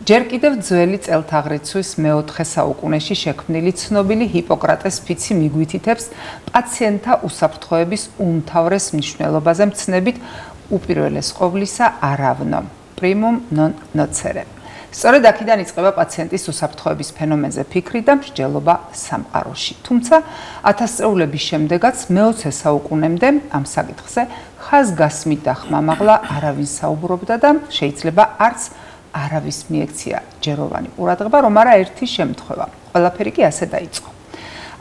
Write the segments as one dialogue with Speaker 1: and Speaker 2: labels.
Speaker 1: ჯერ კიდევ ძველი წელთაღრიცხვის მე-4 საუკუნეში შექმნილი ცნობილი ჰიპოკრატეს ფიცი მიგვითითებს პაციენტთა უსაფრთხოების უმთავრეს მნიშვნელობაზე მცნებით უპირველეს ყოვლისა არავნო primum non nocere. სწორედ აქედან იწყება პაციენტის უსაფრთხოების ფენომენზე ფიქრი და მსჯელობა სამყაროში. თუმცა 1000 წლების შემდეგაც მე-20 საუკუნემდე ამ საკითხზე ხაზგასმით და ხმამაღლა არავინ საუბრობდა და შეიძლება არც არავის მიექცია ჯეროვანი ყურადღება, რომ არა ერთი შემთხვევა. ყველაფერი კი ასე დაიწყო.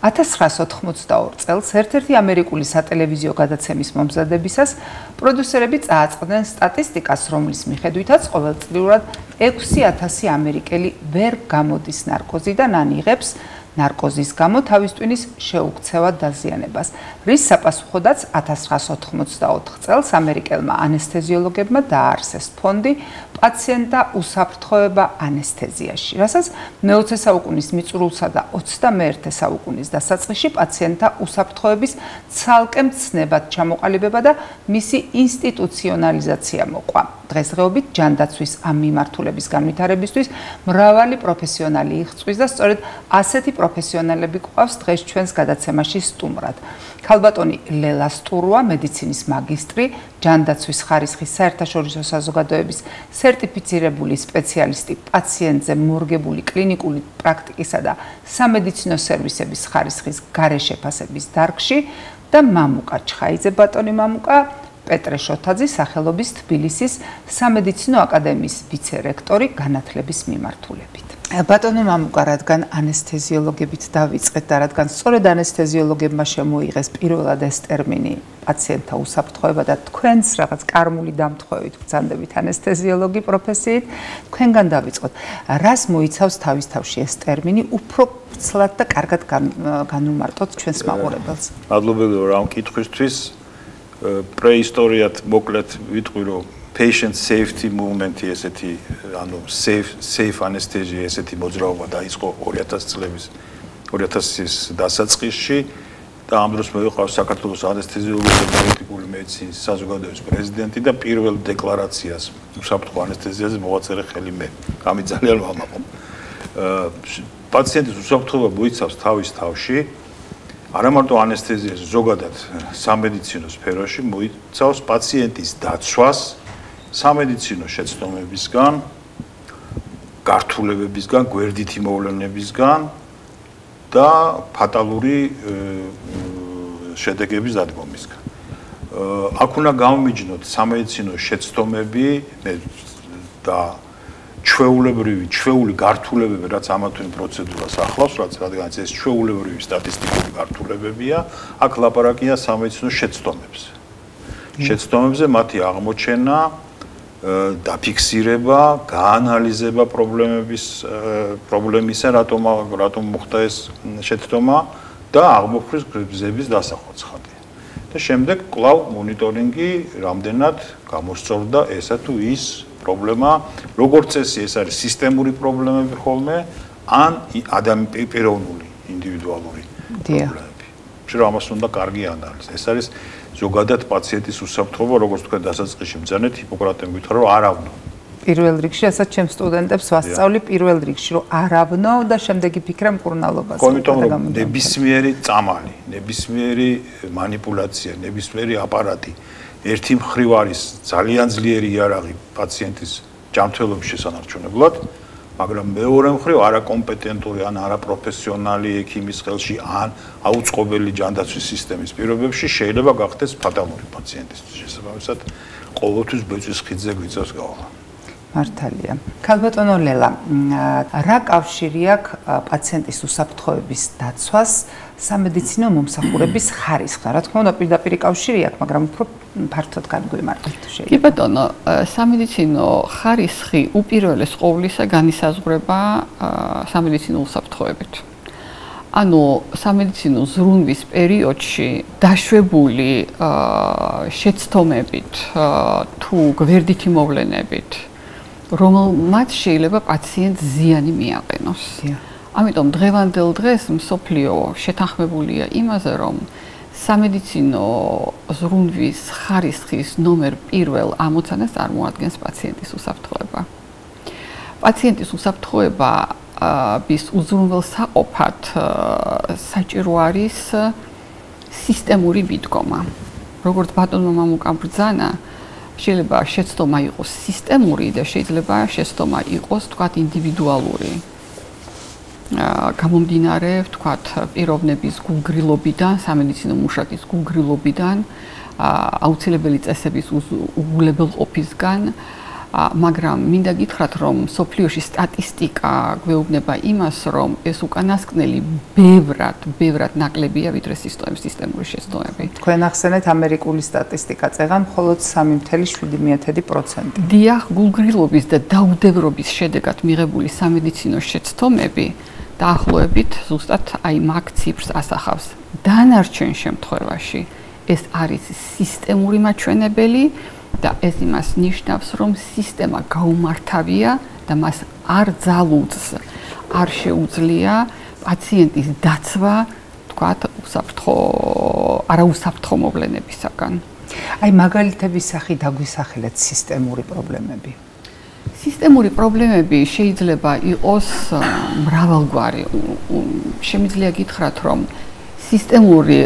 Speaker 1: 1982 წელს ერთ-ერთი ამერიკული სატელევიზიო გადაცემის მომზადებისას პროდიუსერები წააწყდნენ სტატისტიკას, რომლის მიხედვითაც ყოველწლიურად 6000 ამერიკელი ვერ გამოდის ნარკოზიდან ან იღებს ნარკოზის გამო თავის ტვინის შეუქცევად დაზიანებას, რის საპასუხოდაც 1984 წელს ამერიკელმა ანესთეზიოლოგებმა დააარსეს ფონდი პაციენტთა უსაფრთხოება ანესთეზიაში, რასაც მე-20 საუკუნის მიწურულსა და 21 საუკუნის დასაწყისში პაციენტთა უსაფრთხოების ცალკე მცნებად ჩამოყალიბება და მისი ინსტიტუციონალიზაცია მოყვა. დღესდღეობით ჯანდაცვის ამ მიმართულების განვითარებისთვის მრავალი პროფესიონალი იღწვის და სწორედ ასეთი პროფესიონალები გვყავს დღეს ჩვენს გადაცემაში სტუმრად. ქალბატონი ლელა სტურუა, მედიცინის მაგისტრი, ჯანდაცვის ხარისხის საერთაშორისო საზოგადოების სერტიფიცირებული სპეციალისტი, პაციენტზე მორგებული კლინიკური პრაქტიკისა და სამედიცინო სერვისების ხარისხის გარეშეფასების დარგში და მამუკა ჩხაიძე, ბატონი მამუკა, პეტრე შოთაძის სახელობის თბილისის სამედიცინო აკადემიის ვიცე-რექტორი განათლების მიმართულებით. ბატონო მამუკა, რადგან ანესთეზიოლოგებით დავიწყეთ და რადგან სწორედ ანესთეზიოლოგებმა შემოიღეს პირველად ეს ტერმინი პაციენტთა უსაფრთხოება და თქვენს რაღაც კარმული დამთხოვებით ბრძანდებით ანესთეზიოლოგი პროფესიით, თქვენგან დავიწყოთ. რას მოიცავს თავის თავში ეს ტერმინი, უფრო ცლად და კარგად განვმარტოთ ჩვენს მაყურებელს?
Speaker 2: მადლობელი ვარ ამ კითხვისთვის. პრეისტორიად მოკლედ ვიტყვი, რომ patient safety movement-ი ესეთი, ანუ safe anesthesia ესეთი მოძრაობა დაიწყო 2000-ის დასაწყისში და ამ დროს მე ვიყავ საქართველოს ანესთეზიოლოგიური და პოლიტიკური მედიცინის საზოგადოების პრეზიდენტი და პირველ დეკლარაციას უსაფრთხო ანესთეზიაზე მოვაწერე ხელი მე. ამით ძალიან ვამაყობ. პაციენტის უსაფრთხოება მოიცავს თავის თავში არა მარტო ანესთეზიას, ზოგადად სამედიცინო სფეროში მოიცავს პაციენტის დაცვას სამედიცინო შეცდომებისგან, გართულებებისგან, გვერდითი მოვლენებისგან და ფატალური შედეგების დადგომისგან. აქ უნდა გამომიჯნოთ სამედიცინო შეცდომები და ჩვეული გართულებები, რაც ამა თუ იმ პროცედურას ახლავს, რადგან ეს ჩვეულებრივი სტატისტიკური გართულებებია, აქ ლაპარაკია სამედიცინო შეცდომებზე. შეცდომებზე მათი აღმოჩენა, დაფიქსირება, გაანალიზება პრობლემისა, რატომ მოხდა ეს შეცდომა და აღმოფხრის გზების დასახვაცხადი. და შემდეგ კვლავ მონიტორინგი, რამდენად გამოსწორდა ესა თუ ის პრობლემა, როგორც წესი ეს არის სისტემური პრობლემები ხოლმე, ან პიროვნული, ინდივიდუალური პრობლემები. შეიძლება ამას უნდა კარგი ანალიზი. ეს არის ზოგადად პაციენტის უსაფრთხოება, როგორც თქვენ დასაწყისში მძანეთ, ჰიპოკრატემ გითხრა, რომ არავნო.
Speaker 1: პირველ რიგში, ასაც ჩემს სტუდენტებს ვასწავლი პირველ რიგში, რომ არავნო და შემდეგი ფიქრა მკურნალობაზე.
Speaker 2: იმიტომ რომ ნებისმიერი წამალი, ნებისმიერი მანიპულაცია, ნებისმიერი აპარატი ერთი მხრივ არის ძალიან ძლიერი იარაღი პაციენტის ჯანმრთელობის შესანარჩუნებლად, მაგრამ მეორე მხრივ არაკომპეტენტური ან არაპროფესიონალი ექიმის ხელში ან აუწყობელი ჯანდაცვის სისტემის პირობებში შეიძლება გახდეს ფატალური პაციენტისთვის. შესაბამისად, ყოველთვის ბეწვის ხიდზე გვიწევს გავა.
Speaker 1: მართალია. ქალბატონო ლელა, რა კავშირი აქვს პაციენტის უსაფრთხოების დაცვას სამედიცინო მომსახურების ხარისხთან? რა თქმა უნდა, პირდაპირ კავშირი აქვს, მაგრამ უფრო ფართოდ განგვიმარტოთ შეიძლება.
Speaker 3: კი ბატონო, სამედიცინო ხარისხი უპირველეს ყოვლისა განისაზღვრება სამედიცინო უსაფრთხოებით. ანუ სამედიცინო ზრუნვის პერიოდში დაშვებული შეცდომებით თუ გვერდითი მოვლენებით, რომელმაც შეიძლება პაციენტს ზიანი მიაყენოს. ამიტომ დღევანდელ დღეს მსოფლიო შეთანხმებულია იმაზე, რომ სამედიცინო ზრუნვის ხარისხის ნომერ პირველ ამოცანას წარმოადგენს პაციენტის უსაფრთხოება. პაციენტის უსაფრთხოება bis უზრუნველსაყოფად საჭირო არის სისტემური მიდგომა. როგორც ბატონმა მამუკამ ბრძანა, შეიძლება შეცდომა იყოს სისტემური და შეიძლება შეცდომა იყოს, თქვათ, ინდივიდუალური. გამომდინარე, თქვათ, პიროვნების გულგრილობიდან, სამედიცინო მუშაკის გულგრილობიდან, აუცილებელი წესების უგულებელყოფისგან, მაგრამ მინდა გითხრათ, რომ სოფლიოში სტატისტიკა გვეუბნება იმას, რომ ეს უკანასკნელი ბევრად ნაკლებია, ვიდრე სისტემური შეცდომები.
Speaker 1: თქვენ ახსენეთ ამერიკული სტატისტიკა წეღან მხოლოდ 3.7%.
Speaker 3: დიახ, გულგრილობის და დაუდევრობის შედეგად მიღებული სამედიცინო შეცდომები დაახლოებით ზუსტად აი მაგ ციფრს ასახავს. დანარჩენ შემთხვევაში ეს არის სისტემური მაჩვენებელი და ეს იმას ნიშნავს, რომ სისტემა გაუმართავია და მას არ ძალუძს, არ შეუძლია პაციენტის დაცვა, თქვათ, არაუსაფრთხო მოვლენებისაგან.
Speaker 1: აი მაგალითების სახით დაგვისახელეთ სისტემური პრობლემები.
Speaker 3: სისტემური პრობლემები შეიძლება იყოს მრავალგვარი. შემიძლია გითხრათ, რომ სისტემური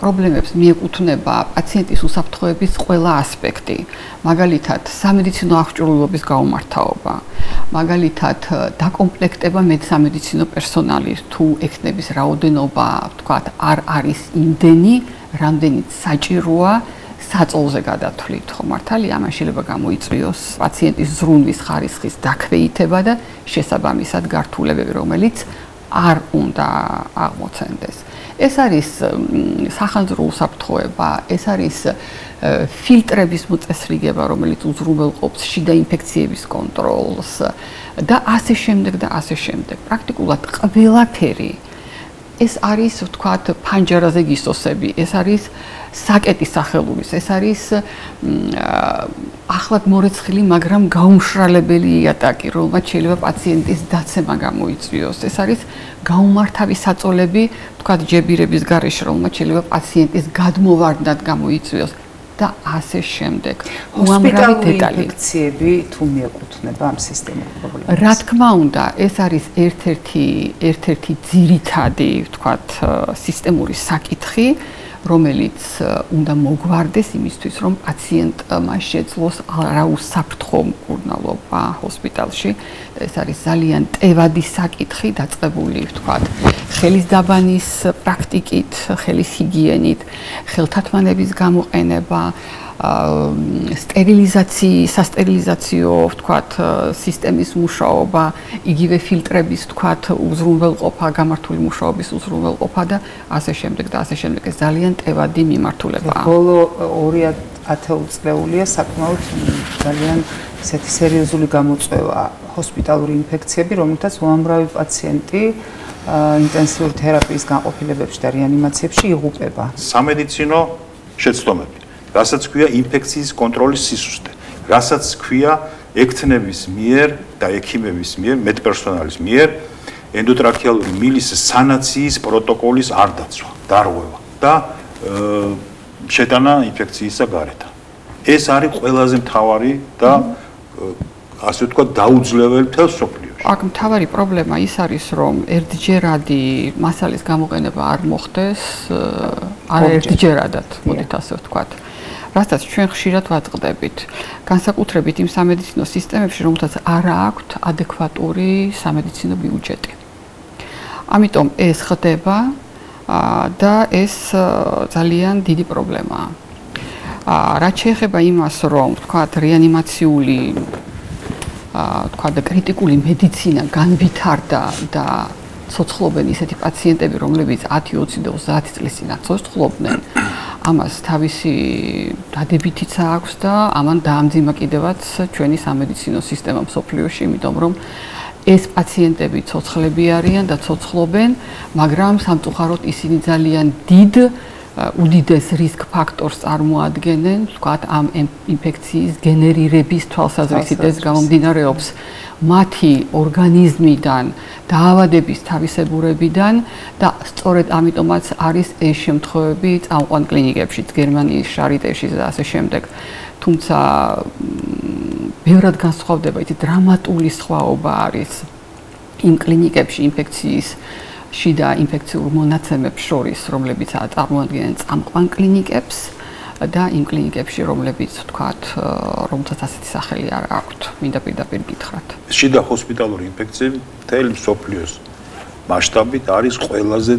Speaker 3: პრობლემებს მიეკუთვნება პაციენტის უსაფრთხოების ყველა ასპექტი. მაგალითად, სამედიცინო აღჭურვილობის გაუმართავობა, მაგალითად, დაკომპლექტება медсამედიცინო პერსონალის, თუ ექნების რაოდენობა, თქვათ, არ არის იმდენი, რამდენიც საჭიროა საწოლზე გადათვლით, ხო მართალია, ამან შეიძლება გამოიწვიოს პაციენტის ზრუნვის ხარისხის დაქვეითება და შესაბამისად გართულებები, რომელიც არ უნდა აღმოცენდეს. ეს არის სახანძრო უსაფრთხოება, ეს არის ფილტრების მოწესრიგება, რომელიც უზრუნველყოფს შიდა ინფექციების კონტროლს და ასე შემდეგ და ასე შემდეგ. პრაქტიკულად ყველაფერი ეს არის, ვთქვათ, ფანჯარაზე გისოსები, ეს არის საკეტის სახელობის, ეს არის ახლად მორეცხილი, მაგრამ გაუმშრალებელი იატაკი, რომელმაც შეიძლება პაციენტის დაცემა გამოიწვიოს. ეს არის გაუმართავი საწოლები, ვთქვათ, ჯებირების გარეშე, რომელმაც შეიძლება პაციენტის გადმოვარდნად გამოიწვიოს და ასე შემდეგ.
Speaker 1: ჰოსპიტალური ინფექციები თუ მიეკუთვნება ამ სისტემურ პრობლემებს?
Speaker 3: რა თქმა უნდა, ეს არის ერთ-ერთი ძირითადი, ვთქვათ, სისტემური საკითხი, რომელიც უნდა მოგვარდეს იმისთვის, რომ პაციენტმა შეძლოს არაუსაფრთხო მკურნალობა ჰოსპიტალში. ეს არის ძალიან ტევადი საკითხი, დაწყებული, ვთქვათ, ხელის დაბანის პრაქტიკით, ხელის ჰიგიენით, ხელთათმანების გამოყენება, სასტერილიზაციო, ვთქვათ, სისტემის მუშაობა, იგივე ფილტრების, ვთქვათ, უზრუნველყოფა, გამართული მუშაობის უზრუნველყოფა და ასე შემდეგ და ასე შემდეგ. ეს ძალიან ტევადი მიმართულებაა.
Speaker 1: ბოლო 2 წლეულია საკმაოდ ძალიან ისეთი სერიოზული გამოწვევა ჰოსპიტალური ინფექციები, რომელთაც უამრავი პაციენტი ინტენსიური თერაპიის განყოფილებებში და რეანიმაციებში იღუპება.
Speaker 2: სამედიცინო შეცდომები, რასაც ქვია ინფექციის კონტროლის სისუსტე, რასაც ქვია ექთნების მიერ და ექიმების მიერ, მედპერსონალის მიერ ენდოტრაქეალური მილის სანაციის პროტოკოლის არ დაცვა, დარღვევა და შეტანა ინფექციისა გარეთ. ეს არის ყველაზე მთავარი და ასე ვთქვათ, დაუძლეველი მთელ სოფლიოში.
Speaker 3: აქ მთავარი პრობლემა ის არის, რომ ერთჯერადი მასალის გამოყენება არ მოხდეს, ერთჯერადად, მოდით ასე ვთქვათ. რასაც ჩვენ ხშირად ვაწყდებით, განსაკუთრებით იმ სამედიცინო სისტემებში, რომელთაც არ აქვთ ადეკვატური სამედიცინო ბიუჯეტი. ამიტომ ეს ხდება და ეს ძალიან დიდი პრობლემაა. რაც შეეხება იმას, რომ ვთქვათ, რეანიმაციული ვთქვათ, კრიტიკული მედიცინა განვითარდა და ცოცხლობენ ისეთი პაციენტები, რომლებიც 10, 20 და 30 წლის წინ ცოცხლობდნენ, ამას თავისი დადებითიც აქვს და ამან დაამძიმა კიდევაც ჩვენი სამედიცინო სისტემა მსოფლიოში, იმიტომ რომ ეს პაციენტები ცოცხლები არიან და ცოცხლობენ, მაგრამ სამწუხაროდ ისინი ძალიან უდიდეს რისკ ფაქტორს წარმოადგენენ, ვთქვათ, ამ ინფექციის გენერირების თვალსაზრისით ეს გამომდინარეობს მათი ორგანიზმიდან, დაავადების თავისებურებიდან და სწორედ ამიტომაც არის ეს შემთხვევები წამყვან კლინიკებშიც, გერმანიის შარიტეში და ასე შემდეგ. თუმცა ბევრად განსხვავდება, იცი დრამატული სხვაობა არის იმ კლინიკებში ინფექციის შიდა ინფექციურ მონაცემებს შორის, რომლებიც წარმოადგენენ წამყვან კლინიკებს და იმ კლინიკებში, რომლებიც ვთქვათ, რომელთაც ასეთი სახელი არ აქვთ, მინდა პირდაპირ გითხრათ.
Speaker 2: შიდა ჰოსპიტალური ინფექციები მთელი მსოფლიოს მასშტაბით არის ყველაზე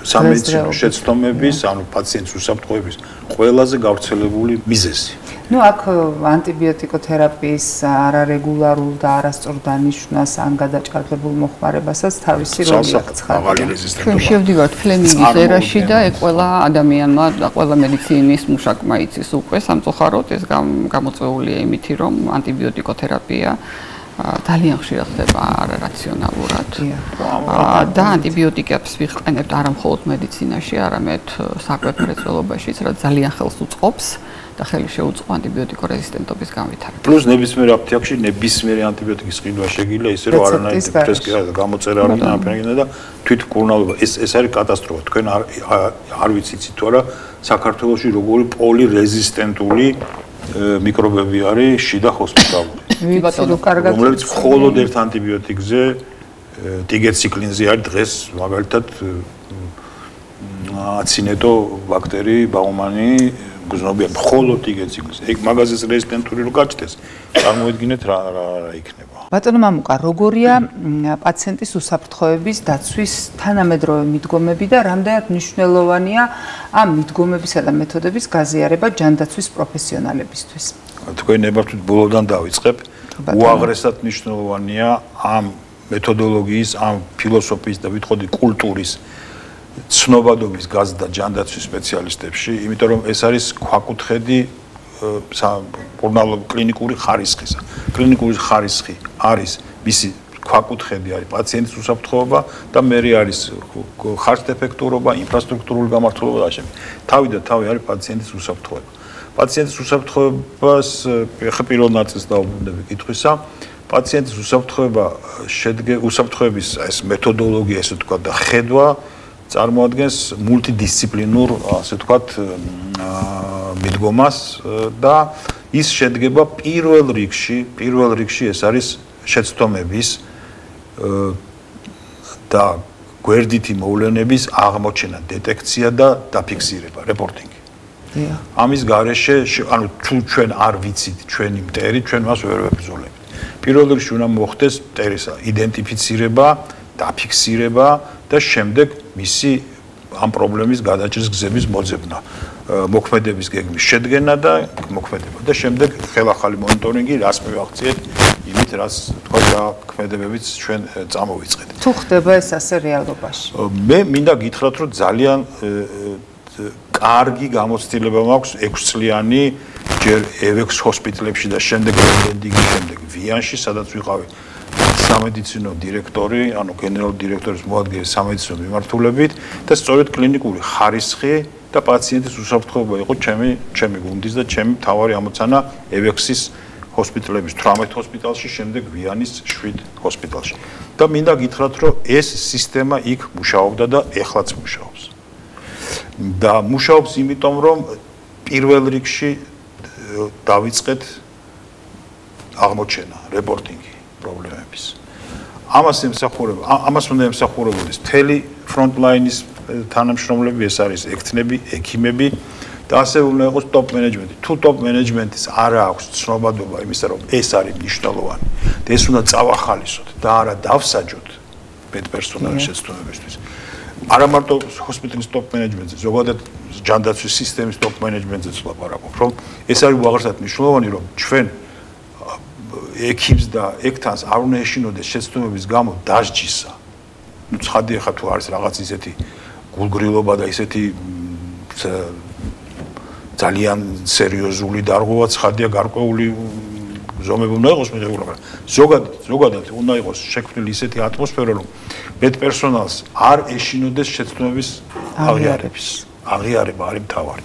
Speaker 2: სამედიცინო შეცდომების, ანუ პაციენტის უსაფრთხოების ყველაზე გავრცელებული მიზეზი.
Speaker 1: Ну, აქ ანტიბიოტიკოთერაპიის არარეგულარულ და არასწორ დანიშვნას ან გადაჭარბებულ მოხმარებასაც თავისი როლი აქვს.
Speaker 3: ჩვენ შევდივართ ფლემინგის ერაში და ეგ ყველა ადამიანმა და ყველა მედიცინის მუშაკმა იცის უკვე სამწუხაროდ ეს გამოწვეულია იმითი, რომ ანტიბიოტიკოთერაპია ძალიან ხშირად ხდება არარაციონალურად. და ანტიბიოტიკებს ვიყენებთ არა მხოლოდ მედიცინაში, არამედ საკვებ-მრეწველობაშიც, რაც ძალიან ხელს უწყობს და ხელი შეუწყო ანტიბიოტიკორეზისტენტობის განვითარებას.
Speaker 2: Plus ნებისმიერ აფთიაქში ნებისმიერი ანტიბიოტიკის ყიდვა შეგიძლია ისე რომ არანაირი ფრესკი გამოწერა არის ნაფენგენა და თვითმკურნალობა ეს არის კატასტროფა. თქვენ არ ვიცით თუ არა საქართველოში როგორი პოლირეზისტენტული მიკრობები არის შიდა ჰოსპიტალური. რომლებიც მხოლოდ ერთ ანტიბიოტიკზე ტიგეციკლინზე არის დღეს მაგალითად აცინეტო ბაქტერი ბაუმანი გზნობია მხოლოდ ტიგეციკლინზე. ეგ მაგაზის რეზისტენტური რო გაჩნდეს, წარმოიდგინეთ რა იქნება.
Speaker 1: ბატონო მამუკა, როგორია პაციენტის უსაფრთხოების დაცვის თანამედროვე მიდგომები და რამდენად მნიშვნელოვანია ამ მიდგომებისა და მეთოდების გაზიარება ჯანდაცვის პროფესიონალებისთვის?
Speaker 2: თქვენ ნებართვით ბოლოდან დავიწყებ. უაღრესად მნიშვნელოვანია ამ მეთოდოლოგიის, ამ ფილოსოფიის და ვიტყოდი კულტურის ცნობადობის გაზრდა ჯანდაცვის სპეციალისტებში, იმიტომ რომ ეს არის ქვაკუთხედი კლინიკური ხარისხისა. კლინიკური ხარისხი არის მისი ქვაკუთხედი არის პაციენტის უსაფრთხოება და მერე არის ხარჯდეფექტურობა, ინფრასტრუქტურული გამართულება და ამავდროულად. თავი და თავი არის პაციენტის უსაფრთხოება. პაციენტის უსაფრთხოებას პირველ ნაწილს დაუბრუნდები კითხვისა. პაციენტის უსაფრთხოება უსაფრთხოების ეს მეთოდოლოგია, ესე ვთქვათ, და ხედვა წარმოადგენს მულტიდისციპლინურ, ასე ვთქვათ, მიდგომას და ის შედგება პირველ რიგში ეს არის შეცდომების და გვერდითი მოვლენების აღმოჩენა, დეტექცია და დაფიქსირება, რეპორტინგი. ამის გარეშე, ანუ თუ ჩვენ არ ვიცით ჩვენი მტერი, ჩვენ მას ვერ ვებრძოლებთ. პირველ რიგში უნდა მოხდეს მტერის იდენტიფიცირება, დაფიქსირება და შემდეგ მისი ამ პრობლემის გადაჭრის გზების მოძებნა, მოქმედების გეგმის შედგენა და მოქმედება და შემდეგ ხელახალი მონიტორინგი, რას მივახციეთ, იმით რაც თქვა დაქმედებებიც ჩვენ წამოვიწყეთ.
Speaker 1: თუ ხდება ეს ასე რეალობაში?
Speaker 2: მე მინდა გითხრათ, რომ ძალიან კარგი გამოცდილება მაქვს 6 წლიანი ჯერ ევექს ჰოსპიტალებში და შემდეგ რენდინგის შემდეგ ვიანში, სადაც ვიყავი სამედიცინო დირექტორი, ანუ გენერალური დირექტორის მოადგილე სამედიცინო მიმართულებით და სწორედ კლინიკური ხარისხი და პაციენტის უსაფრთხოება იყო ჩემი გუნდის და ჩემი მთავარი ამოცანა ევექსის ჰოსპიტალების 18 ჰოსპიტალში, შემდეგ ვიანის 7 ჰოსპიტალში. და მინდა გითხრათ, რომ ეს სისტემა იქ მუშაობდა და ეხლაც მუშაობს. და მუშაობს იმიტომ, რომ პირველ რიგში დავიწყეთ აღმოჩენა, რეპორტინგი პრობლემების. ამას უნდა ემსახურებოდეს მთელი ფრონტლაინის თანამშრომლები, ეს არის ექთნები, ექიმები და ასე უნდა იყოს ტოპ მენეჯმენტი. თუ ტოპ მენეჯმენტის არ აქვს ცნობადობა იმისა, რომ ეს არის მნიშვნელოვანი და ეს უნდა წავახალისოთ და არა დავსაჯოთ მედპერსონალის შეცდომებისთვის. არა მარტო ჰოსპიტალის ტოპ მენეჯმენტზე, ზოგადად ჯანდაცვის სისტემის ტოპ მენეჯმენტზე ვlapარაკობ, რომ ეს არის უაღრესად მნიშვნელოვანი, რომ ჩვენ ექიმს და ექთანს არ უნდა ეშინოდეს შეცდომების გამო დასჯისა. ნუ ცხადია ხა თუ არის რაღაც ისეთი გულგრილობა და ისეთი ძალიან სერიოზული დარღვევა, ცხადია გარკვეული ზომები უნდა იყოს მიღებული, მაგრამ ზოგადად უნდა იყოს შექმნილი ისეთი ატმოსფერო, რომ მედპერსონალს არ ეშინოდეს შეცდომების აღიარება არის მთავარი.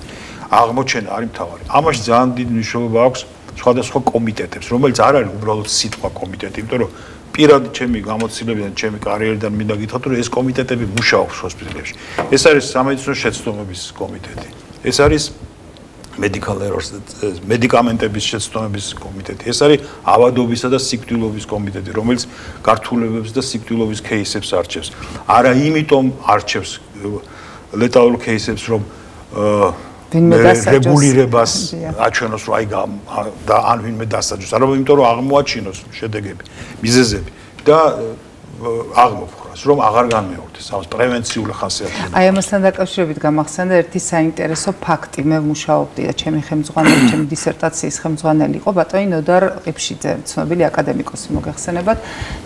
Speaker 2: აღმოჩენა არის მთავარი. ამაში ძალიან დიდი მნიშვნელობა აქვს სხვადასხვა კომიტეტებს, რომელიც არ არის უბრალოდ სიტყვა კომიტეტი, იმიტომ რომ პირადი ჩემი გამოცდილებიდან, ჩემი კარიერიდან მინდა გითხრათ, რომ ეს კომიტეტები მუშაობს ჰოსპიტალებში. ეს არის სამედიცინო შეცდომების კომიტეტი. ეს არის medical errors medicamenteების შეცდომების კომიტეტი. ეს არის ავადობისა და სიკვდილობის კომიტეტი, რომელიც გართულებებს და სიკვდილობის кейსებს არჩევს. არა იმიტომ არჩევს ლეტალურ кейსებს, რომ რეგულირებას აჩვენოს, რომ და ან ვინმე დასაჯოს, არამედ იმიტომ, რომ აღმოაჩინოს შედეგები, მიზეზები და აღმოფხვრას, რომ აღარ განმეორდეს. ამას პრევენციული ხასიათი.
Speaker 1: აი ამასთან დაკავშირებით გამახსენდა ერთი საინტერესო ფაქტი. მე მუშაობდი და ჩემი ხელმძღვანელი, ჩემი დისერტაციის ხელმძღვანელი იყო ბატონი ნოდარ ყიფშიძე, ცნობილი აკადემიკოსი მოგეხსენებათ,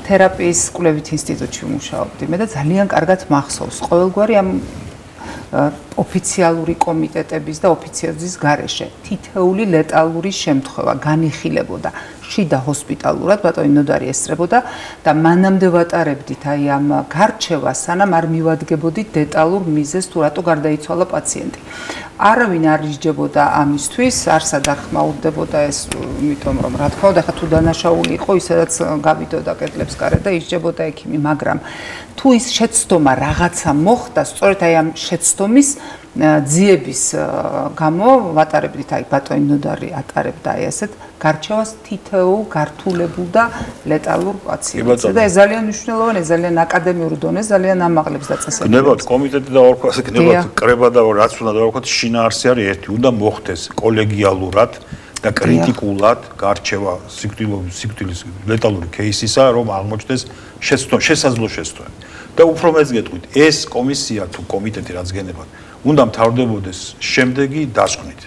Speaker 1: თერაპიის კვლევით ინსტიტუტში მუშაობდი. მე და ძალიან კარგად მახსოვს ყოველგვარი ამ ოფიციალური კომიტეტების და ოფიციოზის გარეშე თითეული ლეტალური შემთხვევა განიხილებოდა შიდა ჰოსპიტალურად, ბატონი ნოდარი ესწრებოდა და მანამდე ვატარებდით აი ამ გარჩევას, სანამ არ მივადგებოდით დეტალურ მიზეზს თუ რატო გარდაიცვალა პაციენტი. არავინ არ ისჯებოდა ამისთვის, არსად არ ხმაურდებოდა ეს, იმიტომ რომ რა თქმა უნდა, ხა თუ დანაშაული იყო, ისედაც გავიდოდა კედლებს გარეთ და ისჯებოდა ექიმი, მაგრამ თუ ის შეცდომა რაღაცა მოხდა, სწორედ აი ამ შეცდომის ძიების გამო ვატარებდით აი ბატონი ნოდარი ატარებდა აი ასეთ გარჩევას თითოეულ გართულებულ და ლეტალურ პაციენტს და ეს ძალიან მნიშვნელოვანია, ძალიან აკადემიურ დონეზე, ძალიან ამაღლებს დაწესებულებას.
Speaker 2: გნებავთ კომიტეტი და ვარქვას, გნებავთ კრება და რაც უნდა დავარქვათ, შინაარსი არის ერთი, უნდა მოხდეს კოლეგიალურად და კრიტიკულად გარჩევა სიკვდილის ლეტალური кейსისა, რომ აღმოჩნდეს შესაძლო შეცდომები. და უფრო მეც გეტყვით, ეს კომისია თუ კომიტეტი რაც გენებათ, უნდა მთავრდებოდეს შემდეგი დასკვნით.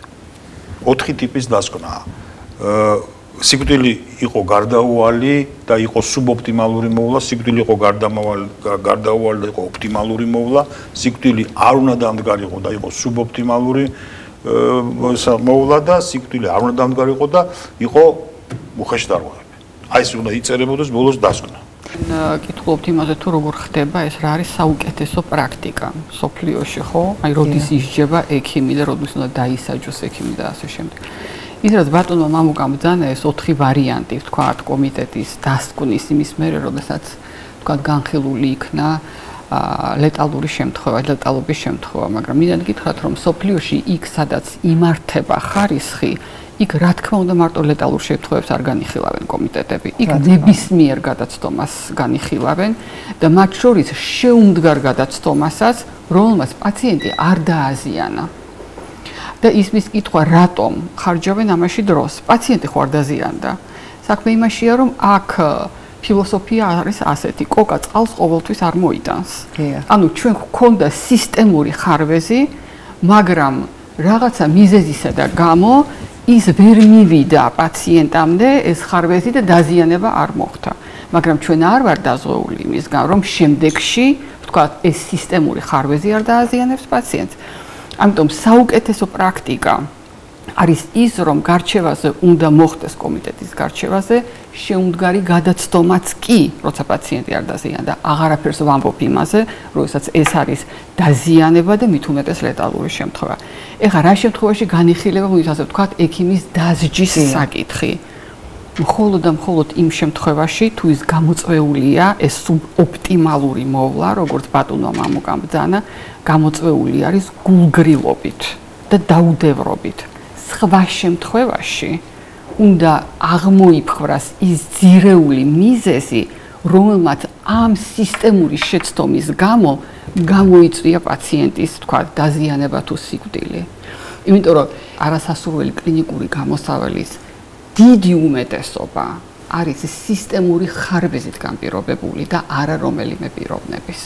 Speaker 2: 4 ტიპის დასკვნაა. სიკვდილი იყო გარდაუვალი და იყო სუბოპტიმალური მოვლა, სიკვდილი იყო გარდაუვალი და იყო ოპტიმალური მოვლა, სიკვდილი არ უნდა დამდგარიყო და იყო სუბოპტიმალური მოვლა და სიკვდილი არ უნდა დამდგარიყო და იყო უხეში დარღვევები. აი ეს უნდა იწერებოდეს ბოლოს დასკვნა.
Speaker 3: კითხულობთ იმაზე თუ როგორ ხდება ეს რა არის საუკეთესო პრაქტიკა სოფლიოში, ხო? აი როდის ისჯება ექიმი და როდის უნდა დაისაჯოს ექიმი და ასე შემდეგ. ის რაც ბატონმა მამუკამ ბრძანა ეს 4 ვარიანტი, თქვათ, კომიტეტის დასკვნის იმის მერე, როდესაც თქვათ განხილული იქნა ლეტალური შემთხვევა, ლეტალობის შემთხვევა, მაგრამ მინდა გითხრათ, რომ სოფლიოში იქ სადაც იმართება ხარისხი, იქ რა თქმა უნდა მარტო ლეტალურ შემთხვევებს არ განიხილავენ კომიტეტები. იქ ნებისმიერ გადაცდომას განიხილავენ და მათ შორის შეუმდგარ გადაცდომასაც, რომელმაც პაციენტი არ დააზიანა. და ისმის კითხვა რატომ ხარჯავენ ამაში დროს? პაციენტი ხო არ დაზიანდა. საქმე იმაშია, რომ აქ ფილოსოფია არის ასეთი, კოკა წყალს ყოველთვის არ მოიტანს. ანუ ჩვენ გვქონდა სისტემური ხარვეზი, მაგრამ რაღაცა მიზეზისა და გამო ის ვერ მივიდა პაციენტამდე ეს ხარვეზი და დაზიანება არ მოხდა. მაგრამ ჩვენ არ ვარ დაზღვეული იმისგან, რომ შემდეგში, ვთქვათ, ეს სისტემური ხარვეზი არ დააზიანებს პაციენტს. ამიტომ საუკეთესო პრაქტიკა არის ის, რომ გარჩევაზე უნდა მოხდეს კომიტეტის გარჩევაზე შეუმდგარი გადაცდომაც კი, როცა პაციენტი არ დაზიანდა, აღარაფერს ვამბობ იმაზე, როდესაც ეს არის დაზიანება და მით უმეტეს ლეტალური შემთხვევა. ეხლა რა შემთხვევაში განიხილება, ასე ვთქვათ, ექიმის დასჯის საკითხი? მხოლოდ და მხოლოდ იმ შემთხვევაში, თუ ის გამოწვეულია, ეს სუბოპტიმალური მოვლა, როგორც ბატონმა მამუკამ ბრძანა, გამოწვეული არის გულგრილობით და დაუდევრობით. სხვა შემთხვევაში უნდა აღმოიფხვრას ის ძირეული მიზეზი, რომელმაც ამ სისტემური შეცდომის გამო გამოიწვია პაციენტის, თქვა, დაზიანება თუ სიკვდილი. იმიტომ რომ არასასურველი კლინიკური გამოსავალის დიდი უმეტესობა არის სისტემური ხარვეზით განპირობებული და არა რომელიმე პიროვნების.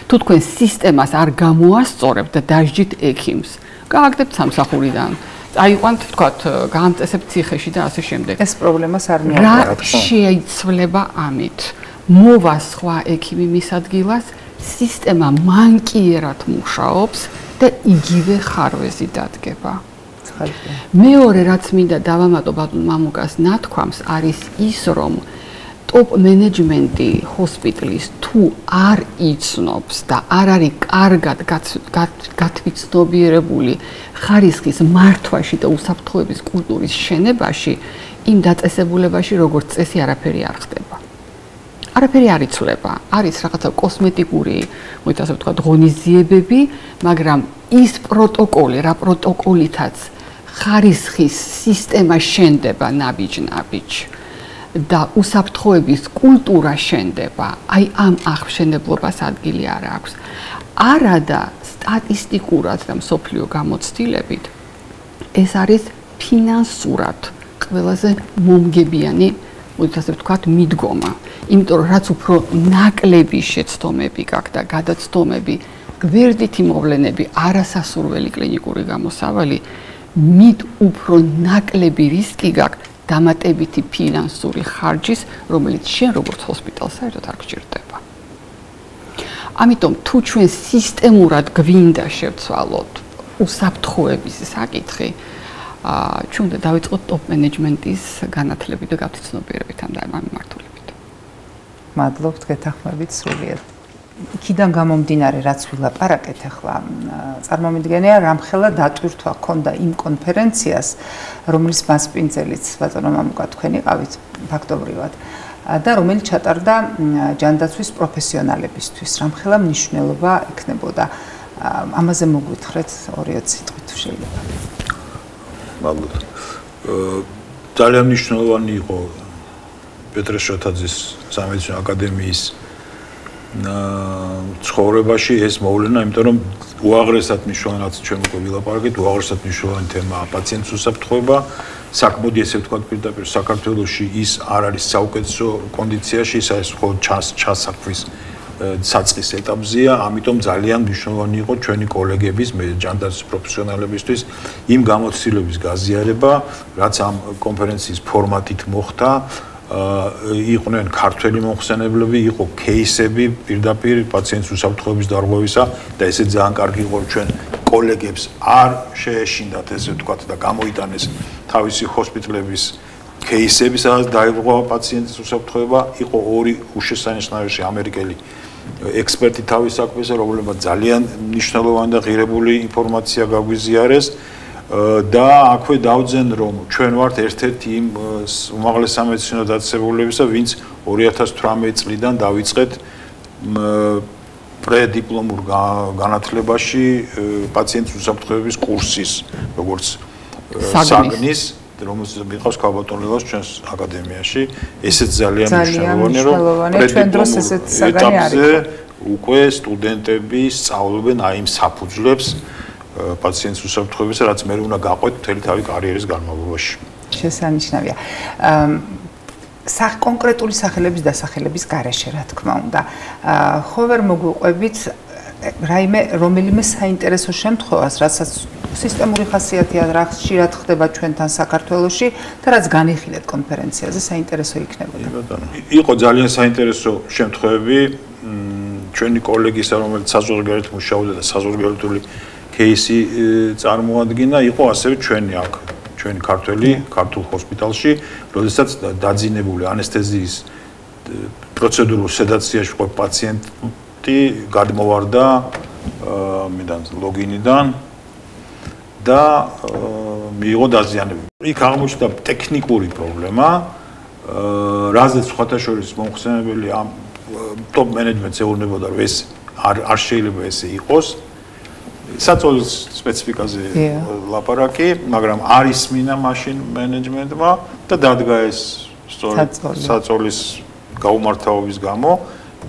Speaker 3: თუ თქვენ სისტემას არ გამოასწორებთ და დაждით ექიმს, გააგდებთ სამსახურიდან, აიყვანთ, ვთქვათ, გაამწესებთ ციხეში და ასე შემდეგ.
Speaker 1: ეს პრობლემას არ მიაყენებთ.
Speaker 3: რა შეიცვლება ამით? მოვა სხვა ექიმი მის ადგილას, სისტემა მანკიერად მუშაობს და იგივე ხარვეზი დადგება. მეორე რაც მინდა დავამატო ბატონ მამუკას ნათქვამს არის ის, რომ ტოპ მენეჯმენტი ჰოსპიტალის თუ არ იცნობს და არ არის კარგად გათვითცნობიერებული ხარისხის მართვაში და უსაფრთხოების კულტურის შენებაში, იმ დაწესებულებაში როგორც წესი არაფერი არ ხდება. არაფერი არ იცვლება. არის რაღაცა კოსმეტიკური, მოიცა ასე ვთქვათ, ღონისძიებები, მაგრამ ის პროტოკოლი, რა პროტოკოლითაც ხარისხის სისტემა შენდება ნაბიჯ-ნაბიჯ და უსაფრთხოების კულტურა შენდება, აი ამ აღმშენებლობას ადგილი არ აქვს. არადა სტატისტიკურად და მსოფლიო გამოცდილებით ეს არის ფინანსურად ყველაზე მომგებიანი, მოდით ასე ვთქვათ, მიდგომა. იმიტომ რომ რაც უფრო ნაკლები შეცდომები გაქვს და გადაცდომები, გვერდითი მოვლენები, არასასურველი კლინიკური გამოსავალი, მით უფრო ნაკლები რისკი გაქვს დამატებითი ფინანსური ხარჯის, რომელიც შენ როგორც ჰოსპიტალს საერთოდ არ გჭირდება. ამიტომ თუ ჩვენ სისტემურად გვინდა შევცვალოთ უსაფრთხოების საკითხი, ჩვენ უნდა დავიწყოთ ტოპ მენეჯმენტის განათლებით და გათვითცნობიერებით ამ მიმართულებით.
Speaker 1: მადლობთ გეთანხმებით სრულიად. იქიდან გამომდინარე რაც ვილაპარაკეთ ახლა, წარმომიდგენია რამხელა დატვირთვა ჰქონდა იმ კონფერენციას, რომლის მასპინძელიც ბატონო მამუკა თქვენ იყავით ფაქტობრივად და რომელიც ჩატარდა ჯანდაცვის პროფესიონალებისთვის, რამხელა მნიშვნელობა ექნებოდა. ამაზე მოგვითხრეთ 2-3 სიტყვით თუ შეიძლება.
Speaker 2: მადლობთ. ძალიან მნიშვნელოვანი იყო პეტრე შოთაძის სამედიცინო აკადემიის ცხოვრებაში ეს მოვლენა, იმიტომ რომ უაღრესად მნიშვნელოვანად ჩვენ უკვე ვილაპარაკეთ, უაღრესად მნიშვნელოვანი თემაა პაციენტის უსაფრთხოება. საკმაოდ ესე ვთქვათ პირდაპირ საქართველოში ის არ არის საუკეთესო კონდიციაში, ის არის მხოლოდ ჩასახვის საწყის ეტაპზეა, ამიტომ ძალიან მნიშვნელოვანი იყო ჩვენი კოლეგების, ჯანდაცვის პროფესიონალებისთვის იმ გამოცდილების გაზიარება, რაც ამ კონფერენციის ფორმატით მოხდა. იყვნენ ქართველი მომხსენებლები, იყო кейსები პირდაპირ პაციენტის უსაფრთხოების დარღვევისა და ესე ძალიან კარგი იყო ჩვენ კოლეგებს არ შეეშინდათ ესე ვთქვათ და გამოიტანეს თავისი ჰოსპიტალების кейსები, სადაც დაიღუპა პაციენტის უსაფრთხოება, იყო 2 უშესანიშნავი ამერიკელი ექსპერტი თავის საქმეზე, რომლებმაც ძალიან მნიშვნელოვანი და ღირებული ინფორმაცია გაგვიზიარეს. და აქვე დავძენ რომ ჩვენ ვართ ერთ-ერთი იმ უმაღლეს სამედიცინო დაწესებულებისა, ვინც 2018 წლიდან დავიწყეთ პრედიპლომურ განათლებაში პაციენტის უსაფრთხოების კურსის, როგორც საგნის, რომელიც მიყავს ქალბატონელას ჩვენს აკადემიაში. ესეც ძალიან მნიშვნელოვანია, რომ ჩვენ დროს ესეც საგანი არის. უკვე სტუდენტები სწავლობენ აი იმ საფუძვლებს პაციენტის უსაფრთხოებისა, რაც მე უნდა გაყვეთ მთელი თავი კარიერის განმავლობაში. შესანიშნავია. კონკრეტული სახელების დასახელების გარეშე, რა თქმა უნდა. ხო ვერ მოგვიყვებით რაიმე რომელიმე საინტერესო შემთხვევას, რასაც სისტემური ხასიათია, რა ხშირად ხდება ჩვენთან საქართველოში და რაც განიხილეთ კონფერენციაზე, საინტერესო იქნებოდა. იყო ძალიან საინტერესო შემთხვევები, ჩვენი კოლეგისა, რომელიც საზღვარგარეთ მუშაობდა და საზღვარგარეთული кейსი წარმოადგენდა, იყო ასევე ჩვენი აქ, ჩვენი ქართულ ჰოსპიტალში, როდესაც დაძინებული ანესთეზიის პროცედურულ სედაციაში ყო პაციენტი გადმოვარდა ლოგინიდან და მიიღო დაზიანება. იქ აღმოჩნდა ტექნიკური პრობლემა, რაზეც სხვათა შორის მომხსენებელი ამ ტოპ მენეჯმენტს ეუბნებოდა, რომ ეს არ შეიძლება ესე იყოს. საწოლის სპეციფიკაზე ლაპარაკი, მაგრამ არის მინა მაშინ მენეჯმენტმა და დადგა ეს სწორედ საწოლის გაუმართავობის გამო